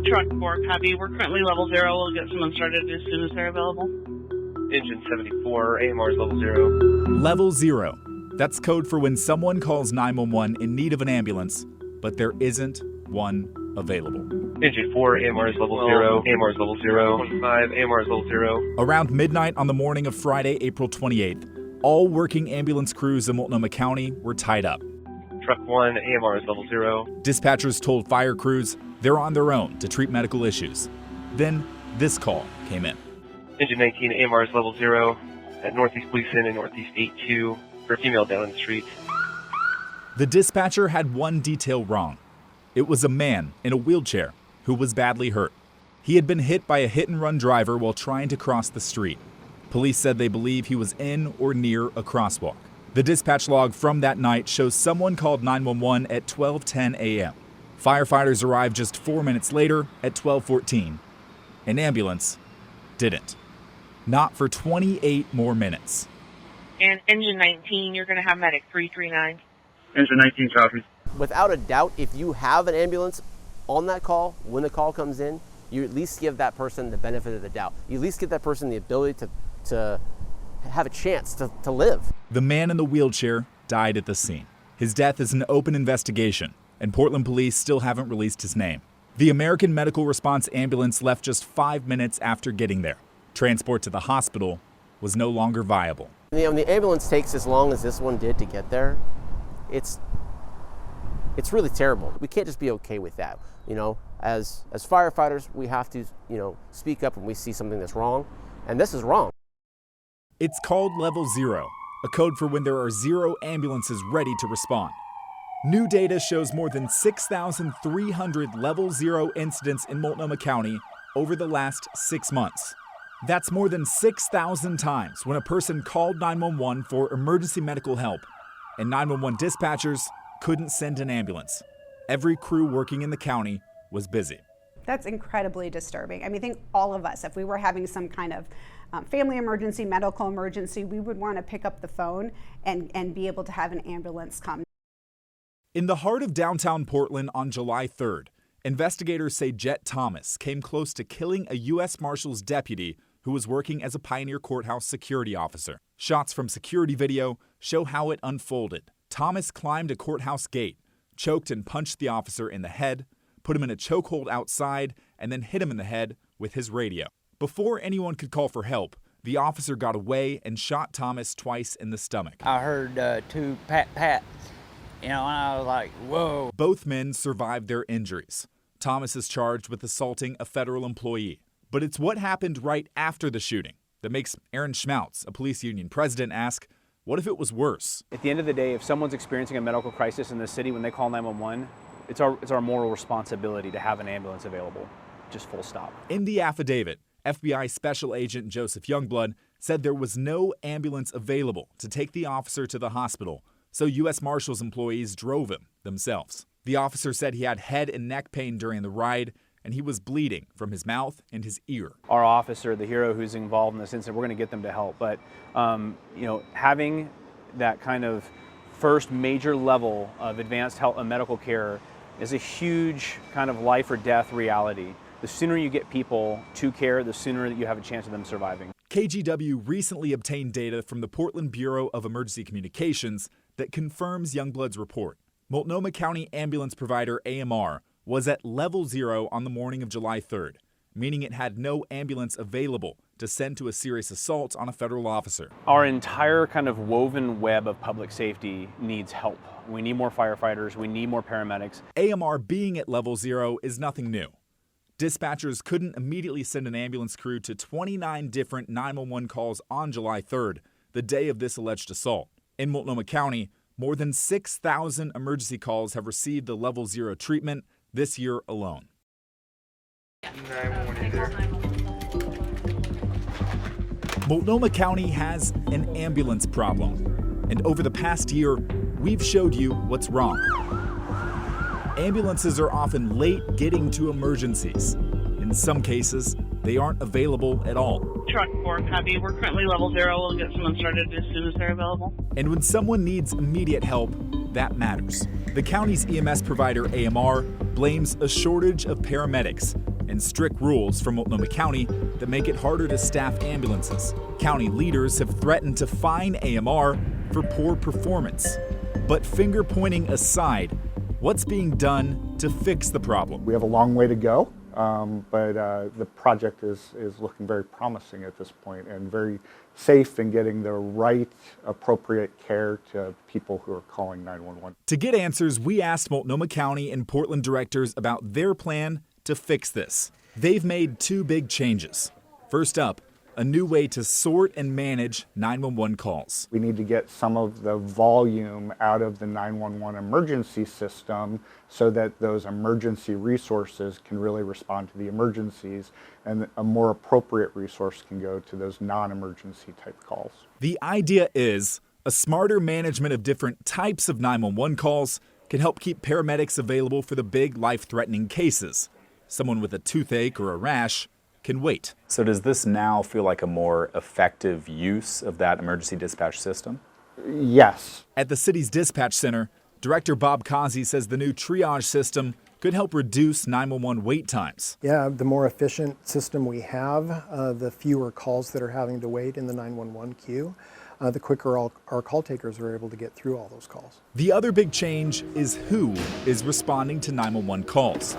Truck 4, copy. We're currently level 0. We'll get someone started as soon as they're available. Engine 74, AMR is level 0. Level 0. That's code for when someone calls 911 in need of an ambulance, but there isn't one available. Engine 4, AMR is level 0. AMR is level 0. 25, AMR is level 0. Around midnight on the morning of Friday, April 28th, all working ambulance crews in Multnomah County were tied up. Truck 1, AMR is level 0. Dispatchers told fire crews they're on their own to treat medical issues. Then this call came in. Engine 19, AMR is level 0 at Northeast Police Inn and Northeast 82 for a female down in the street. The dispatcher had one detail wrong. It was a man in a wheelchair who was badly hurt. He had been hit by a hit-and-run driver while trying to cross the street. Police said they believe he was in or near a crosswalk. The dispatch log from that night shows someone called 911 at 12:10 a.m. Firefighters arrived just 4 minutes later at 12:14. An ambulance didn't. Not for 28 more minutes. And Engine 19, you're going to have medic 339. Engine 19, copy. Without a doubt, if you have an ambulance on that call, when the call comes in, you at least give that person the benefit of the doubt. You at least give that person the ability to have a chance to live. The man in the wheelchair died at the scene. His death is an open investigation, and Portland police still haven't released his name. The American Medical Response ambulance left just 5 minutes after getting there. Transport to the hospital was no longer viable. When the ambulance takes as long as this one did to get there, it's really terrible. We can't just be okay with that. As firefighters, we have to, speak up when we see something that's wrong, and this is wrong. It's called Level 0, a code for when there are 0 ambulances ready to respond. New data shows more than 6,300 Level 0 incidents in Multnomah County over the last 6 months. That's more than 6,000 times when a person called 911 for emergency medical help, and 911 dispatchers couldn't send an ambulance. Every crew working in the county was busy. That's incredibly disturbing. I think all of us, if we were having some kind of family emergency, medical emergency, we would want to pick up the phone and be able to have an ambulance come. In the heart of downtown Portland on July 3rd, investigators say Jet Thomas came close to killing a U.S. Marshals deputy who was working as a Pioneer Courthouse security officer. Shots from security video show how it unfolded. Thomas climbed a courthouse gate, choked and punched the officer in the head, put him in a chokehold outside, and then hit him in the head with his radio. Before anyone could call for help, the officer got away and shot Thomas twice in the stomach. I heard 2 pat, and I was like, whoa. Both men survived their injuries. Thomas is charged with assaulting a federal employee. But it's what happened right after the shooting that makes Aaron Schmautz, a police union president, ask, what if it was worse? At the end of the day, if someone's experiencing a medical crisis in the city when they call 911, it's our moral responsibility to have an ambulance available. Just full stop. In the affidavit, FBI Special Agent Joseph Youngblood said there was no ambulance available to take the officer to the hospital, so U.S. Marshals employees drove him themselves. The officer said he had head and neck pain during the ride, and he was bleeding from his mouth and his ear. Our officer, the hero who's involved in this incident, we're going to get them to help. But, having that kind of first major level of advanced health and medical care is a huge kind of life or death reality. The sooner you get people to care, the sooner that you have a chance of them surviving. KGW recently obtained data from the Portland Bureau of Emergency Communications that confirms Youngblood's report. Multnomah County ambulance provider AMR was at Level 0 on the morning of July 3rd, meaning it had no ambulance available to send to a serious assault on a federal officer. Our entire kind of woven web of public safety needs help. We need more firefighters, we need more paramedics. AMR being at Level 0 is nothing new. Dispatchers couldn't immediately send an ambulance crew to 29 different 911 calls on July 3rd, the day of this alleged assault. In Multnomah County, more than 6,000 emergency calls have received the Level 0 treatment this year alone. Multnomah County has an ambulance problem, and over the past year, we've showed you what's wrong. Ambulances are often late getting to emergencies. In some cases, they aren't available at all. Truck 4, copy. We're currently level 0. We'll get someone started as soon as they're available. And when someone needs immediate help, that matters. The county's EMS provider, AMR, blames a shortage of paramedics, and strict rules from Multnomah County that make it harder to staff ambulances. County leaders have threatened to fine AMR for poor performance. But finger pointing aside, what's being done to fix the problem? We have a long way to go, but the project is looking very promising at this point and very safe in getting the right appropriate care to people who are calling 911. To get answers, we asked Multnomah County and Portland directors about their plan to fix this. They've made two big changes. First up, a new way to sort and manage 911 calls. We need to get some of the volume out of the 911 emergency system so that those emergency resources can really respond to the emergencies, and a more appropriate resource can go to those non-emergency type calls. The idea is a smarter management of different types of 911 calls can help keep paramedics available for the big life-threatening cases. Someone with a toothache or a rash can wait. So does this now feel like a more effective use of that emergency dispatch system? Yes. At the city's dispatch center, Director Bob Kazi says the new triage system could help reduce 911 wait times. Yeah, the more efficient system we have, the fewer calls that are having to wait in the 911 queue, the quicker our call takers are able to get through all those calls. The other big change is who is responding to 911 calls.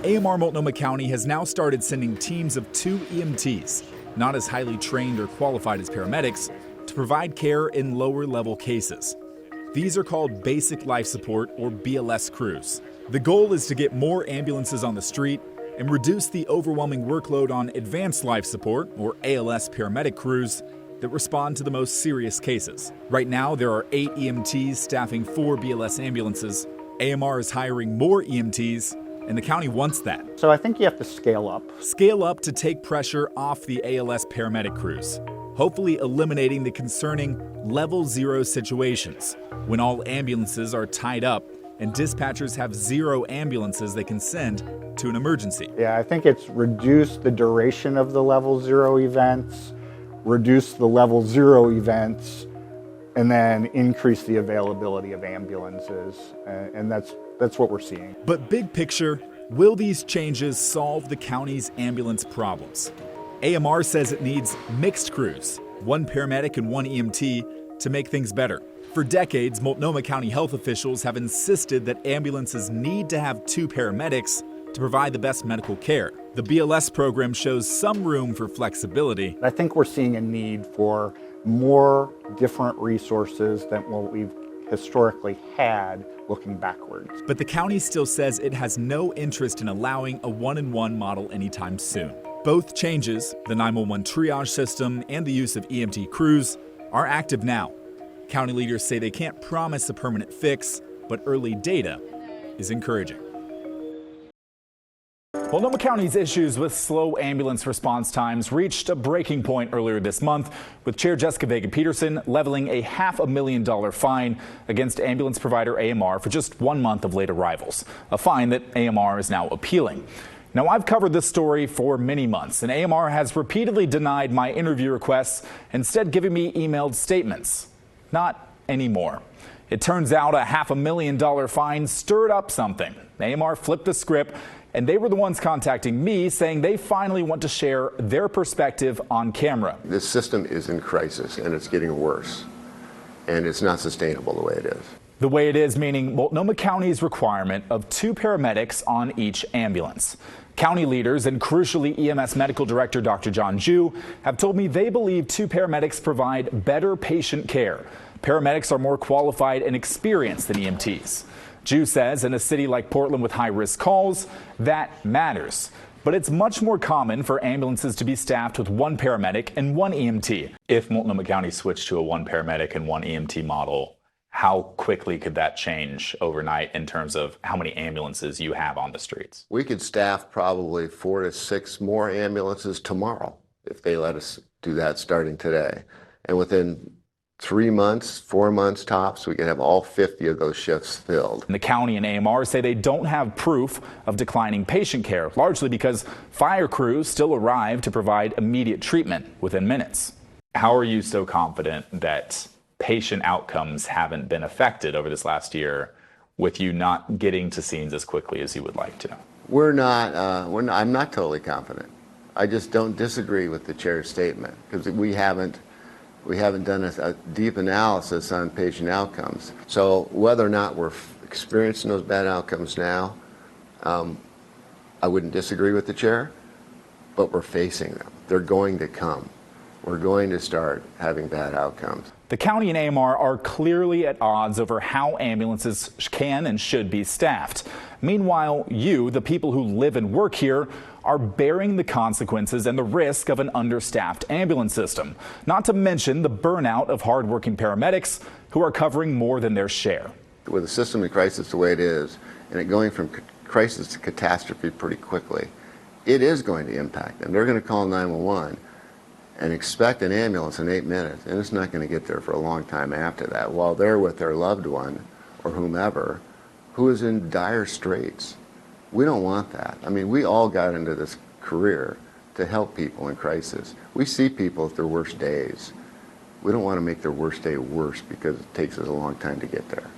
AMR Multnomah County has now started sending teams of 2 EMTs, not as highly trained or qualified as paramedics, to provide care in lower-level cases. These are called Basic Life Support, or BLS crews. The goal is to get more ambulances on the street and reduce the overwhelming workload on Advanced Life Support, or ALS paramedic crews, that respond to the most serious cases. Right now, there are 8 EMTs staffing 4 BLS ambulances. AMR is hiring more EMTs, and the county wants that. So I think you have to scale up. Scale up to take pressure off the ALS paramedic crews, hopefully eliminating the concerning level 0 situations, when all ambulances are tied up and dispatchers have 0 ambulances they can send to an emergency. Yeah, I think it's reduce the duration of the level 0 events, reduce the level 0 events, and then increase the availability of ambulances, and that's what we're seeing. But big picture, will these changes solve the county's ambulance problems? AMR says it needs mixed crews, 1 paramedic and 1 EMT, to make things better. For decades, Multnomah County health officials have insisted that ambulances need to have 2 paramedics to provide the best medical care. The BLS program shows some room for flexibility. I think we're seeing a need for more different resources than what we've historically had looking backwards. But the county still says it has no interest in allowing a 1-in-1 model anytime soon. Both changes, the 911 triage system and the use of EMT crews, are active now. County leaders say they can't promise a permanent fix, but early data is encouraging. Multnomah County's issues with slow ambulance response times reached a breaking point earlier this month, with Chair Jessica Vega-Peterson leveling a $500,000 fine against ambulance provider AMR for just 1 month of late arrivals, a fine that AMR is now appealing. Now, I've covered this story for many months, and AMR has repeatedly denied my interview requests, instead giving me emailed statements. Not anymore. It turns out a $500,000 fine stirred up something. AMR flipped the script, and they were the ones contacting me saying they finally want to share their perspective on camera. This system is in crisis, and it's getting worse, and it's not sustainable the way it is. The way it is meaning Multnomah County's requirement of 2 paramedics on each ambulance. County leaders and crucially EMS Medical Director Dr. John Jew have told me they believe 2 paramedics provide better patient care. Paramedics are more qualified and experienced than EMTs. Jew says in a city like Portland with high-risk calls, that matters. But it's much more common for ambulances to be staffed with 1 paramedic and 1 EMT. If Multnomah County switched to a 1 paramedic and 1 EMT model, how quickly could that change overnight in terms of how many ambulances you have on the streets? We could staff probably 4 to 6 more ambulances tomorrow if they let us do that starting today. And within 3 months, 4 months tops, we can have all 50 of those shifts filled. And the county and AMR say they don't have proof of declining patient care, largely because fire crews still arrive to provide immediate treatment within minutes. How are you so confident that patient outcomes haven't been affected over this last year with you not getting to scenes as quickly as you would like to? I'm not totally confident. I just don't disagree with the chair's statement because we haven't done a deep analysis on patient outcomes. So whether or not we're experiencing those bad outcomes now, I wouldn't disagree with the chair, but we're facing them. They're going to come. We're going to start having bad outcomes. The county and AMR are clearly at odds over how ambulances can and should be staffed. Meanwhile, you, the people who live and work here, are bearing the consequences and the risk of an understaffed ambulance system. Not to mention the burnout of hardworking paramedics who are covering more than their share. With a system in crisis the way it is, and it going from crisis to catastrophe pretty quickly, it is going to impact them. They're going to call 911 and expect an ambulance in 8 minutes, and it's not going to get there for a long time after that, while they're with their loved one or whomever who is in dire straits. We don't want that. I mean, we all got into this career to help people in crisis. We see people at their worst days. We don't want to make their worst day worse because it takes us a long time to get there.